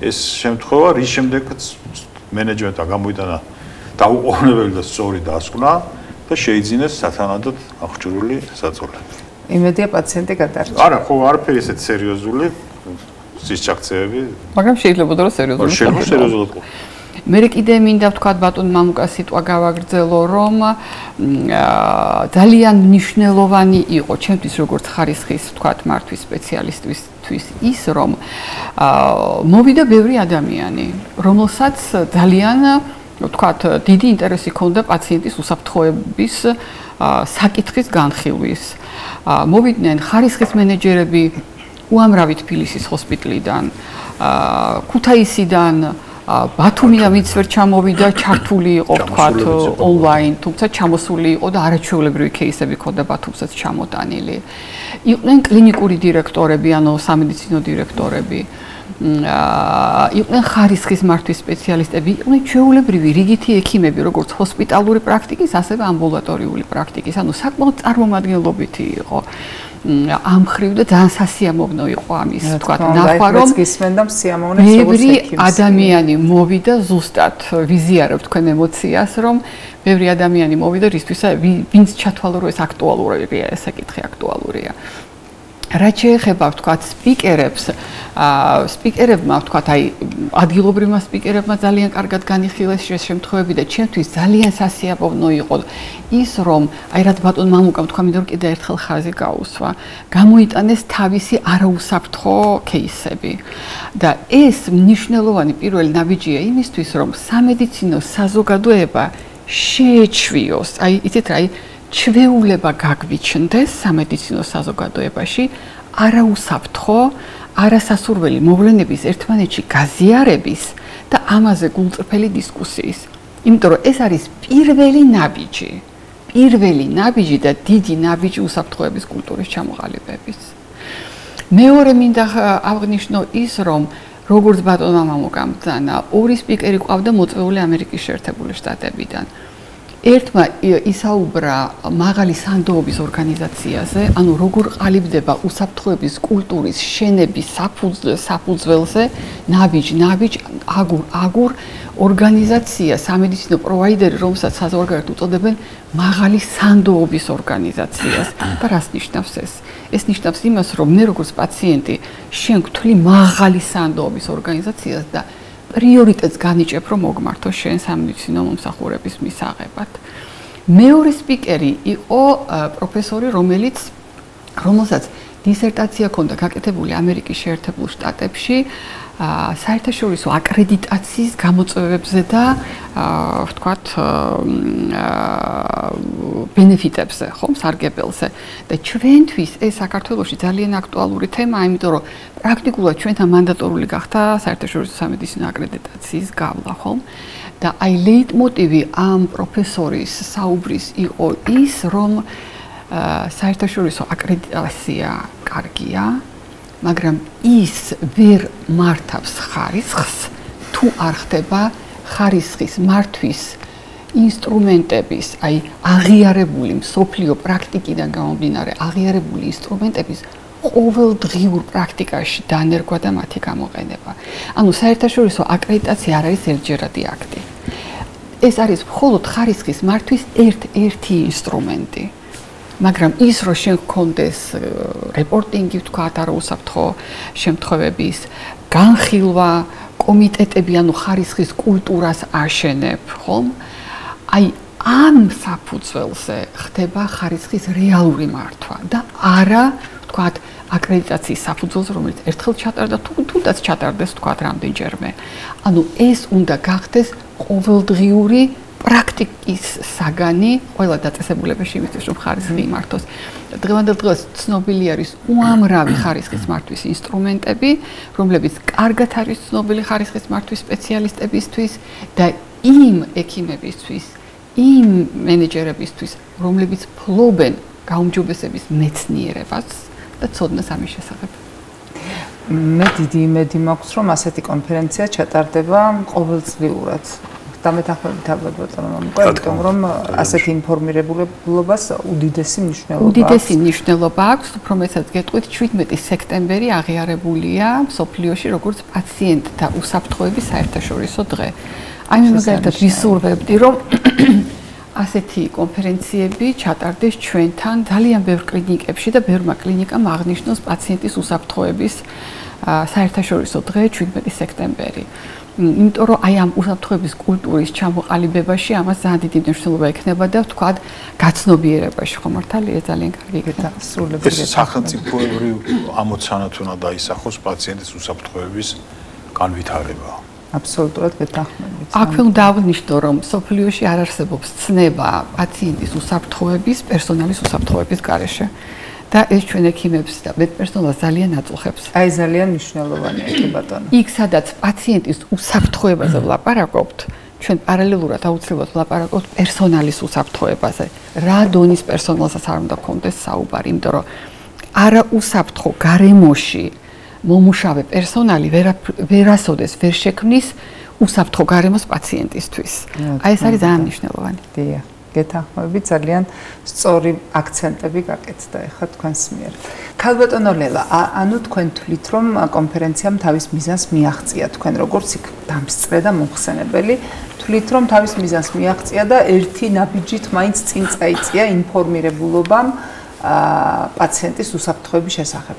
Speaker 2: ეს შემთხვევა, რის შემდეგაც მენეჯმენტმა გამოიტანა დაუყოვნებელი და სწორი დასკვნა და შეიძინეს სათანადოდ აღჭურვილი საწოლი.
Speaker 1: იმედია პაციენტი გადარჩა.
Speaker 2: არა, ხო, არაფერი ესეთ სერიოზული სისჩაქცეები.
Speaker 3: მაგრამ შეიძლება რომ სერიოზულად ყოფილიყო. მე კიდე მინდა ვთქვათ ბატონ მამუკას სიტყვა გავაგრძელო, რომ ძალიან მნიშვნელოვანი იყო ჩემთვის როგორც ხარისხის ვთქვათ მართვის სპეციალისტისთვის ის, რომ მოვიდა ბევრი ადამიანი, რომელსაც ძალიან ვთქვათ დიდი ინტერესი ჰქონდა პაციენტის უსაფრთხოების საკითხის განხილვის. მოვიდნენ ხარისხის მენეჯერები უამრავი თბილისის ჰოსპიტალიდან, ქუთაისიდან, ბათუმიდან ვინც ვერ ჩამოვიდა, ჩართული იყო ვთქვათ ონლაინ, თუმცა ჩამოსული იყო და არაჩვეულებრივი кейსები ჰქონდა ბათუმსაც ჩამოტანილი. იყვნენ კლინიკური დირექტორები, ანუ სამედიცინო დირექტორები. იყვნენ ხარისხის მართვის სპეციალისტები, იყვნენ ჩვეულებრივი რიგითი ექიმები, როგორც ჰოსპიტალური პრაქტიკის, ასევე ამბულატორიული პრაქტიკის, ანუ საკმაოდ წარმომადგენლობითი იყო ამ მხრივ და ძალიან სასიამოვნო იყო ამის თქვა ნახვა, რომ ბევრი ადამიანი მოვიდა ზუსტად ვიზიარებ თქვენ ემოციას, რომ ბევრი ადამიანი მოვიდა რისთვის ვინც ჩათვალა რომ ეს აქტუალურია, ეს საკითხი აქტუალურია. რაც შეეხება ვთქვათ სპიკერებმა ვთქვათ აი ადგილობრივმა სპიკერებმა ძალიან კარგად განიხილეს შემთხვევები და ჩემთვის ძალიან სასიამოვნო იყო ის რომ აი რაც ბატონ მამუკამ თქვა მინდა რომ კიდე ერთხელ ხაზი გაუსვა გამოიტანეს თავისი არაუსაფრთხო кейსები და ეს მნიშვნელოვანი პირველი ნაბიჯია იმისთვის რომ სამედიცინო საზოგადოება შეეჩვიოს აი იცით რა აი ჩვეულება გაგვიჩნდეს სამედიცინო საზოგადოებაში არაუსაფრთხო, არასასურველი მოვლენების ერთმანეთში გაზიარების და ამაზე გულწრფელი დისკუსიის. იმიტომ რომ ეს არის პირველი ნაბიჯი და დიდი ნაბიჯი უსაფრთხოების კულტურის ჩამოყალიბების. მეორე მინდა აღნიშნო ის, რომ როგორც ბატონმა მამუკამ ბრძანა, ორი სპიკერი ყავდა მოწვეული ამერიკის შეერთებული შტატებიდან. ერთმა ისაუბრა მაღალი სანდოობის ორგანიზაციაზე, ანუ როგორ ყალიბდება უსაფრთხოების კულტურის შენების საფუძველზე, ნაბიჯ, აგურ ორგანიზაცია, სამედიცინო პროვაიდერი, რომელსაც საზღვარგარეთ უწოდებენ მაღალი სანდოობის ორგანიზაციას. და რას ნიშნავს ეს? ეს ნიშნავს იმას, რომ მე როგორც პაციენტი შენ გვთვლი მაღალი სანდოობის ორგანიზაციას და პრიორიტეტს განიჭებ, რომ მოგმართო შენ სამედიცინო მომსახურების მისაღებად. მეორე სპიკერი იყო პროფესორი, რომელსაც დისერტაცია ჰქონდა გაკეთებული ამერიკის შეერთებულ შტატებში საერთაშორისო აკრედიტაციის გამოწვევებზე და ვთქვათ ბენეფიტებზე, ხომ, სარგებელზე. და ჩვენთვის ეს საქართველოში ძალიან აქტუალური თემაა, იმიტომ რომ პრაქტიკულად ჩვენთან მანდატორული გახდა საერთაშორისო სამედიცინო აკრედიტაციის გავლა, ხომ? და აი ლეიტმოტივი ამ პროფესორის საუბრის იყო ის, რომ საერთაშორისო აკრედიტაცია კარგია, მაგრამ ის ვერ მართავს ხარისხს, თუ არ ხდება ხარისხის მართვის ინსტრუმენტების, აი აღიარებული მსოფლიო პრაქტიკიდან გამომდინარე აღიარებული ინსტრუმენტების ყოველდღიურ პრაქტიკაში დანერგვა და მათი გამოყენება. ანუ საერთაშორისო აკრედიტაცია არ არის ერთჯერადი აქტი. ეს არის მხოლოდ ხარისხის მართვის ერთ-ერთი ინსტრუმენტი. მაგრამ ის რომ შენ გქონდეს რეპორტინგი ვთქვათ არაუსაფრთხო შემთხვევების განხილვა კომიტეტები ანუ ხარისხის კულტურას აშენებ ხომ აი ამ საფუძველზე ხდება ხარისხის რეალური მართვა და არა ვთქვათ აკრედიტაციის საფუძველზე რომელიც ერთხელ ჩატარდა თუნდაც ჩატარდეს ვთქვათ რამდენჯერმე ანუ ეს უნდა გახდეს ყოველდღიური პრაქტიკის საგანი ყველა დაწესებულებაში იმისთვის რომ ხარისხი იმართოს. დღევანდელ დღეს ცნობილი არის უამრავი ხარისხის მართვის ინსტრუმენტები, რომლებიც კარგად არის ცნობილი ხარისხის მართვის სპეციალისტებისთვის და იმ ექიმებისთვის, იმ მენეჯერებისთვის, რომლებიც ფლობენ გაუმჯობესების მეცნიერებას და ცოდნას ამის შესახებ.
Speaker 1: მე დიდი იმედი მაქვს, რომ ასეთი კონფერენცია ჩატარდება ყოველწლიურად. დამეთანხმებით ალბათ ბატონო მამუკა, იმიტომ რომ ასეთი ინფორმირებულობას უდიდესი მნიშვნელობა აქვს. უფრო მეცაც გეტყვით, 17 სექტემბერი აღიარებულია მსოფლიოში როგორც პაციენტთა უსაფრთხოების საერთაშორისო დღე. აი მე მაგალითად ვისურვებდი, რომ ასეთი კონფერენციები ჩატარდეს ჩვენთან ძალიან ბევრ კლინიკებში და ბევრმა კლინიკამ აღნიშნოს პაციენტის უსაფრთხოების საერთაშორისო დღე 17 სექტემბერი. იმიტომ რომ აი ამ უსაფრთხოების კულტურის ჩამოყალიბებაში ამას ძალიან დიდი მნიშვნელობა ექნება და ვთქვათ გაცნობიერებაში ხომ მართალია ძალიან კარგი გასრულებული.
Speaker 2: ეს სახელმწიფოებრივ ამოცანად უნდა დაისახოს პაციენტის უსაფრთხოების განვითარება.
Speaker 1: აბსოლუტურად გეთანხმებით.
Speaker 3: აქვე უნდა აღნიშნო რომ სოფლიოში არ არსებობს ცნება პაციენტის უსაფრთხოების, პერსონალის უსაფრთხოების გარეშე. და ეს ჩვენ ექიმებს და მედპერსონალს ძალიან აწუხებს.
Speaker 1: აი ძალიან მნიშვნელოვანია ეს ბატონო.
Speaker 3: იქ სადაც პაციენტის უსაფრთხოებაზე ვლაპარაკობთ, ჩვენ პარალელურად აუცილებლად ვლაპარაკობთ პერსონალის უსაფრთხოებაზე. რა დონის პერსონალსაც არ უნდა გქონდეს საუბარი, იმიტომ რომ არაუსაფრთხო გარემოში მომუშავე პერსონალი ვერასოდეს ვერ შექმნის უსაფრთხო გარემოს პაციენტისთვის. აი ეს არის ძალიან მნიშვნელოვანი.
Speaker 1: დიახ. გეთანხმები, ძალიან სწორი აქცენტები გაკეთდა ახლა თქვენს მიერ. ქალბატონო ლელა, ანუ თქვენ თვლით, რომ კონფერენციამ თავის მიზანს მიაღწია, თქვენ როგორც იქ დამსწრე და მომხსენებელი, თვლით, რომ თავის მიზანს მიაღწია და ერთი ნაბიჯით მაინც წინ წაიწია ინფორმირებულობამ პაციენტის უსაფრთხოების შესახებ.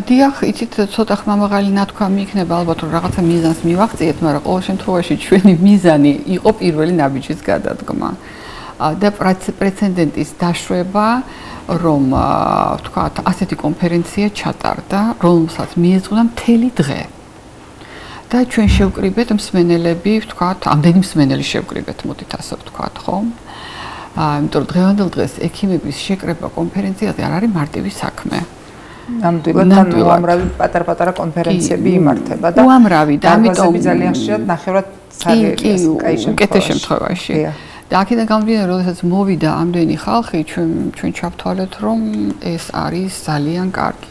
Speaker 3: დიახ, იცით, ცოტა ხმამაღალი ნათქვამი იქნება ალბათ, რომ რაღაცა მიზანს მივაღწიეთ, მაგრამ ყოველ შემთხვევაში ჩვენი მიზანი იყო პირველი ნაბიჯის გადადგმა. და პრეცედენტის დაშვება, რომ ვთქვათ, ასეთი კონფერენცია ჩატარდა, რომელსაც მიეძღვნა მთელი დღე. და ჩვენ შევკრიბეთ მსმენელები, ვთქვათ, ამდენი მსმენელი შევკრიბეთ, მოდით ასე ვთქვათ, ხო? იმიტომ რომ დღევანდელ დღეს ექიმების შეკრება კონფერენციაზე არ არის მარტივი საქმე.
Speaker 1: ნამდვილად უამრავი პატარ-პატარა კონფერენციები იმართება და
Speaker 3: უამრავი და ამიტომ
Speaker 1: ძალიან ხშირად ნახევრად
Speaker 3: უკეთეს შემთხვევაში. და აქედან გამომდინარე, როდესაც მოვიდა ამდენი ხალხი, ჩვენ ჩავთვალეთ, რომ ეს არის ძალიან კარგი.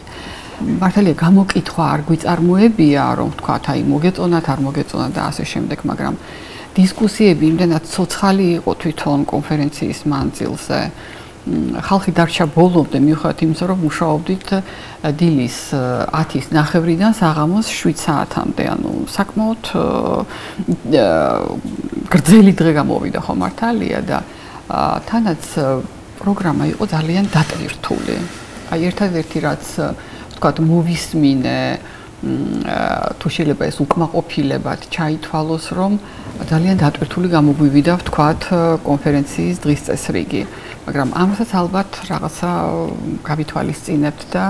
Speaker 3: მართალია გამოკითხვა არ გვიწარმოებია, რომ ვთქვათ, აი მოგეწონათ, არ მოგეწონათ და ასე შემდეგ, მაგრამ დისკუსიები იმდენად ცოცხალი იყო თვითონ კონფერენციის მანძილზე. ხალხი დარჩა ბოლომდე, მიუხედავად იმისა, რომ მუშაობდით დილის 10:30-დან საღამოს 7 საათამდე, ანუ საკმაოდ გრძელი დღე გამოვიდა ხო მართალია და თანაც პროგრამა იყო ძალიან დატვირთული. აი ერთადერთი რაც ვთქვათ მოვისმინე თუ შეიძლება ეს უკმაყოფილებად ჩაითვალოს, რომ ძალიან დატვირთული გამოგვივიდა ვთქვათ კონფერენციის დღის წესრიგი. მაგრამ ამასაც ალბათ რაღაცა გავითვალისწინებთ და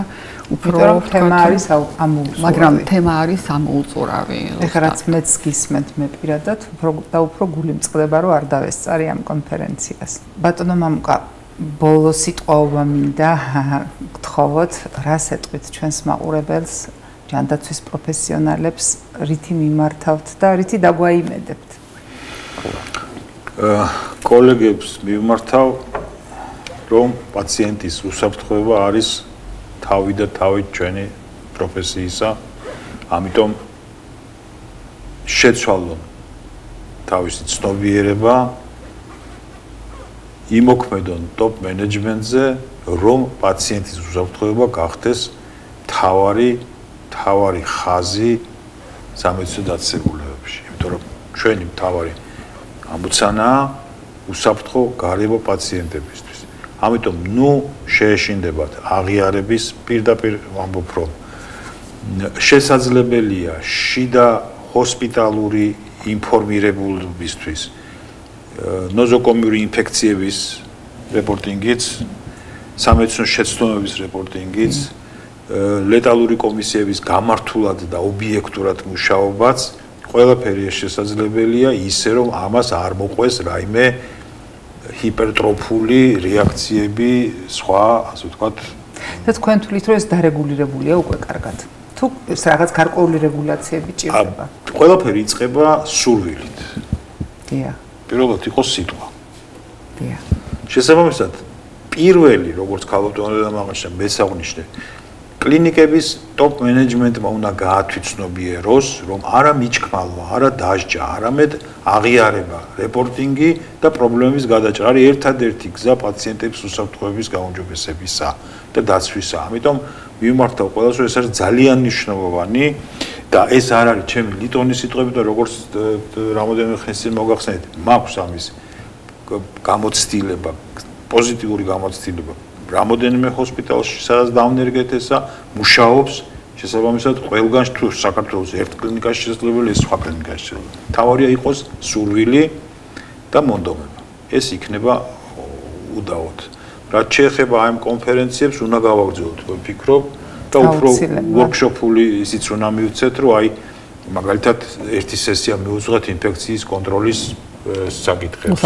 Speaker 3: უფრო
Speaker 1: თემა არის ამოუწურავი.
Speaker 3: მაგრამ თემა არის ამოუწურავი.
Speaker 1: ეხლა რაც მეც გისმენთ მე პირადად, უფრო გული მწყდება, რომ არ დავესწარი ამ კონფერენციას. ბატონო მამუკა, ბოლო სიტყვაობა მინდა გთხოვოთ, რას ეტყვით ჩვენს მაყურებელს, ჯანდაცვის პროფესიონალებს, რითი მიმართავთ და რითი დაგვაიმედებთ?
Speaker 2: კოლეგებს მიმართავ, რომ პაციენტის უსაფრთხოება არის თავი და თავი ჩვენი პროფესიისა, ამიტომ შეცვალონ თავისი ცნობიერება, იმოქმედონ ტოპ მენეჯმენტზე, რომ პაციენტის უსაფრთხოება გახდეს თავარი ხაზი სამედიცინო დაწესებულებებში, იმიტომ რომ ჩვენი მთავარი ამოცანაა უსაფრთხო გარემო პაციენტებისთვის. ამიტომ შეეშინდებათ აღიარების პირდაპირ ვამბობ, რომ შესაძლებელია შიდა ჰოსპიტალური ინფორმირებულობისთვის ნოზოკომიური ინფექციების რეპორტინგიც, სამედიცინო შეცდომების რეპორტინგიც, ლეტალური კომისიების გამართულად და ობიექტურად მუშაობაც, ყველაფერი შესაძლებელია ისე, რომ ამას არ მოყვეს რაიმე ჰიპერტროფული რეაქციები, სხვა, ასე ვთქვათ.
Speaker 1: და თქვენ თვლით, რომ ეს დარეგულირებულია უკვე კარგად? თუ რაღაც გარკვეული რეგულაციები ჭირდება?
Speaker 2: ყველაფერი იწყება სურვილით.
Speaker 1: დიახ.
Speaker 2: პირველად იყოს სიტყვა.
Speaker 1: დიახ.
Speaker 2: შესაბამისად, პირველი, როგორც ქალბატონო მამაშა მეც აღნიშნე, კლინიკების ტოპ მენეჯმენტმა უნდა გაათვითცნობიეროს, რომ არა მიჩქმალვა, არა დასჯა, არამედ აღიარება, რეპორტინგი და პრობლემების გადაჭრა არის ერთადერთი გზა პაციენტების უსაფრთხოების გაუმჯობესებისა და დაცვისა. ამიტომ მიმართავ ყველას, რომ ეს არის ძალიან მნიშვნელოვანი და ეს არ არის ჩემი ლიტონის სიტყვები და როგორც რამოდენიმე ხნის წინ მოგახსენეთ, მაქვს ამის გამოცდილება, პოზიტიური გამოცდილება. რამოდენიმე ჰოსპიტალში, სადაც დავნერგეთ ესა, მუშაობს, შესაბამისად, ყველგან თუ საქართველოს ერთ კლინიკაში შესაძლებელია, სხვა კლინიკაში შესაძლებელია. თავარია იყოს სურვილი და მონდომება. ეს იქნება უდაოდ. რაც შეეხება ამ კონფერენციებს, უნდა გავაგრძელოთ, ვფიქრობ და უფრო ვორქშოპული ისიც უნდა მივცეთ, რომ აი მაგალითად ერთი სესია მიუძღვათ ინფექციის კონტროლის საკითხებს,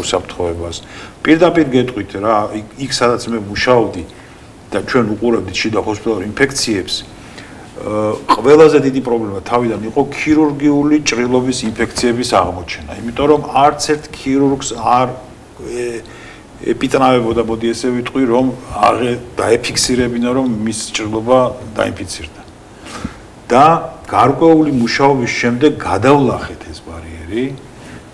Speaker 2: უსაფრთხოებას. პირდაპირ გეტყვით რა, იქ სადაც მე მუშაობდი და ჩვენ უყურებდით შიდა ჰოსპიტალურ ინფექციებს, ყველაზე დიდი პრობლემა თავიდან იყო ქირურგიული ჭრილობის ინფექციების აღმოჩენა. იმიტომ რომ არც ერთ ქირურგს არ ეპიტნავებოდა, მოდი ესე ვიტყვი, რომ დაეფიქსირებინა, რომ მის ჭრილობა დაინფიცირდა. და გარკვეული მუშაობის შემდეგ გადავლახეთ ეს ბარიერი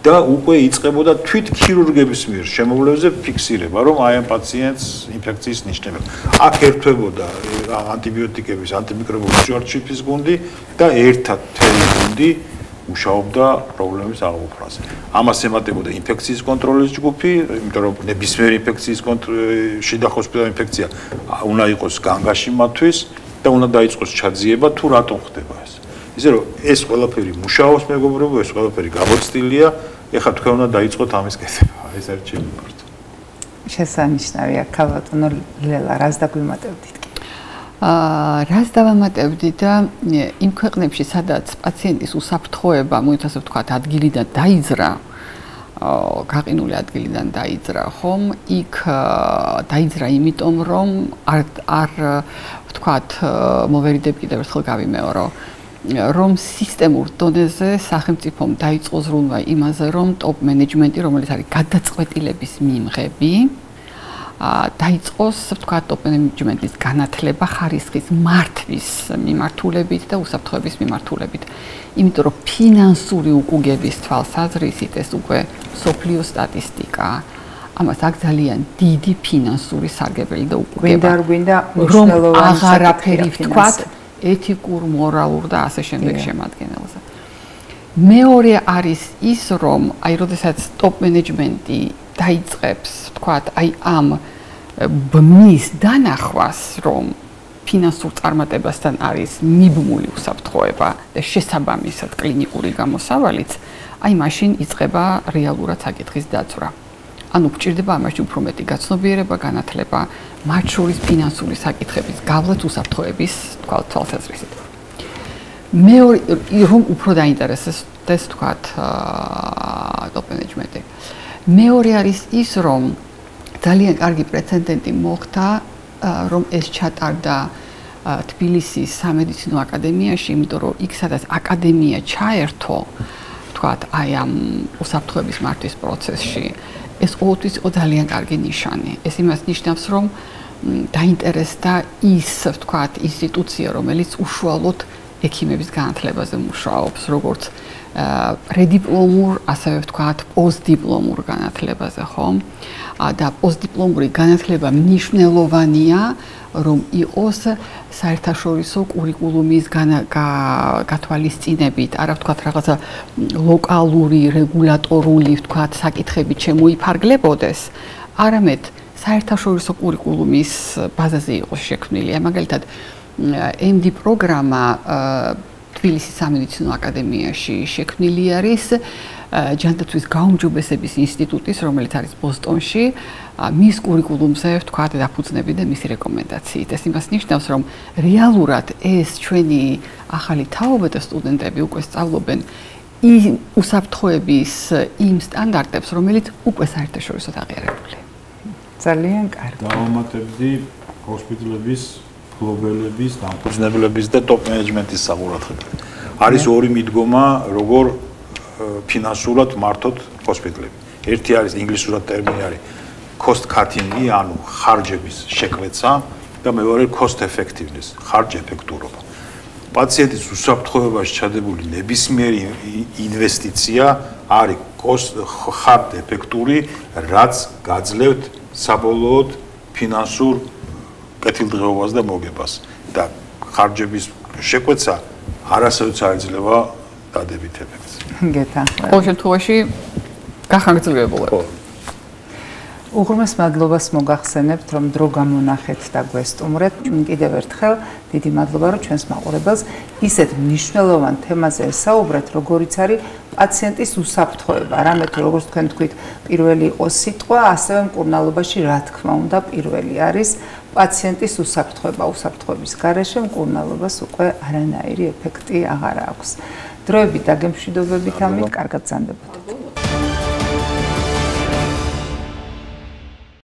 Speaker 2: და უკვე იწყებოდა თვით ქირურგების მიერ შემოვლებზე ფიქსირება, რომ აი ამ პაციენტს ინფექციის ნიშნები. აქ ერთვებოდა ანტიბიოტიკების, ანტიმიკრობული ჭვარჩიფის გუნდი და ერთად თელი გუნდი მუშაობდა პრობლემის აღუქმაზე. ამას ემატებოდა ინფექციის კონტროლის ჯგუფი, იმიტომ რომ ნებისმიერი ინფექციის შიდა ჰოსპიტალურ ინფექცია უნდა იყოს განგაში მათთვის და უნდა დაიწყოს ჩაძიება თუ რატომ ხდება ეს. ისე რომ ეს ყველაფერი მუშაობს მეგობრებო, ეს ყველაფერი გამოცდილია, ეხლა თქვენ უნდა დაიწყოთ ამის კეთება. ეს არის ჩემი პარტი.
Speaker 1: შესანიშნავია, ქალბატონო ლელა, რას დაგვიმატებდით?
Speaker 3: რას დავამატებდი და იმ ქვეყნებში, სადაც პაციენტის უსაფრთხოება, მოიცავს ვთქვათ, ადგილიდან დაიძრა, გაყინული ადგილიდან დაიძრა, ხომ? იქ დაიძრა იმიტომ, რომ არ ვთქვათ, მოვერიდებ კიდევ ერთხელ გავიმეორო, რომ სისტემურ დონეზე სახელმწიფომ დაიწყო ზრუნვა იმაზე, რომ ტოპ მენეჯმენტი, რომელიც არის გადაწყვეტილების მიმღები, დაიწყოს, ვთქვათ, ტოპ მენეჯმენტის განათლება ხარისხის მართვის მიმართულებით და უსაფრთხოების მიმართულებით. იმიტომ რომ ფინანსური უკუგების თვალსაზრისით ეს უკვე მსოფლიო სტატისტიკა. ამას აქ ძალიან დიდი ფინანსური სარგებელი და უკუგება.
Speaker 1: გვინდა
Speaker 3: რომ აღარაფერი ვთქვათ, ეთიკურ, მორალურ და ასე შემდეგ შემადგენელზე. მეორე არის ის, რომ აი როდესაც ტოპ მენეჯმენტი დაიწყებს, ვთქვათ, აი ამ ბმის დანახვას, რომ ფინანსურ წარმატებასთან არის მიბმული უსაფრთხოება და შესაბამისად კლინიკური გამოსავალიც, აი მაშინ იწყება რეალურად საკითხის დაწვრა. ანუ გვჭირდება ამაში უფრო მეტი გაცნობიერება, განათლება, მათ შორის ფინანსური საკითხების გავლაც უსაფრთხოების თვალსაზრისით. მეორე რომ უფრო დაინტერესდეს ეს ვთქვათ ტოპ მენეჯმენტი. მეორე არის ის, რომ ძალიან კარგი პრეცედენტი მოხდა, რომ ეს ჩატარდა თბილისის სამედიცინო აკადემიაში, იმიტომ რომ იქ სადაც აკადემია ჩაერთო, ვთქვათ, აი ამ უსაფრთხოების მართვის პროცესში, ეს ყოველთვის იყო ძალიან კარგი ნიშანი. ეს იმას ნიშნავს, რომ დაინტერესდა ის, ვთქვათ, ინსტიტუცია, რომელიც უშუალოდ ექიმების განათლებაზე მუშაობს, როგორც პრედიპლომურ, ასევე ვთქვათ, პოსტდიპლომურ განათლებაზე, ხო? და პოსტდიპლომური განათლება მნიშვნელოვანია, რომ იყოს საერთაშორისო კურიკულუმის გათვალისწინებით, არა ვთქვათ, რაღაცა ლოკალური, რეგულატორული, ვთქვათ, საკითხები შემოიფარგლებოდეს, არამედ საერთაშორისო კურიკულუმის ბაზაზე იყოს შექმნილი. მაგალითად, MD პროგრამა თბილისის სამედიცინო აკადემიაში შექმნილი არის ჯანდაცვის გაუმჯობესების ინსტიტუტის, რომელიც არის ბოსტონში, მის კურიკულუმზე ვთქვათ დაფუძნები და მისი რეკომენდაციით. ეს იმას ნიშნავს, რომ რეალურად ეს ჩვენი ახალი თაობა და სტუდენტები უკვე სწავლობენ უსაფრთხოების იმ სტანდარტებს, რომელიც უკვე საერთაშორისოდ აღიარებულია.
Speaker 1: ძალიან კარგი.
Speaker 2: დავამატებდი ჰოსპიტალების გლობალების, დამფუძნებლების და ტოპ მენეჯმენტის საყურადღებო. არის ორი მიდგომა, როგორ ფინანსურად მართოთ ჰოსპიტალები. ერთი არის ინგლისურად ტერმინი არის cost cutting, ანუ ხარჯების შეკვეცა და მეორე cost effectiveness, ხარჯ-ეფექტურობა. პაციენტის უსაფრთხოებაში ჩადებული ნებისმიერი ინვესტიცია არის ხარჯ-ეფექტური, რაც გაძლევთ საბოლოოდ ფინანსურ კეთილდღეობას და მოგებას და ხარჯების შეკვეცა არასოდეს არ იძლევა დადებით ეფექტს.
Speaker 1: გეთანხმებით.
Speaker 3: ყოველ შემთხვევაში გახანგრძლივებულა.
Speaker 1: უღრმეს მადლობას მოგახსენებთ, რომ დრო გამონახეთ და გვესტუმრეთ. კიდევ ერთხელ დიდი მადლობა, რომ ჩვენს მაყურებელს ისეთ მნიშვნელოვან თემაზე ესაუბრეთ, როგორიც არის პაციენტის უსაფრთხოება. რამე თუ როგორც თქვენ თქვით, პირველი იყო სიტყვა, ასევე მკურნალობაში რა თქმა უნდა პირველი არის პაციენტის უსაფრთხოება. უსაფრთხოების გარეშე მკურნალობას უკვე არანაირი ეფექტი აღარ აქვს. დროებით დაგემშვიდობებით ამით, კარგად გრძანდებოდეთ.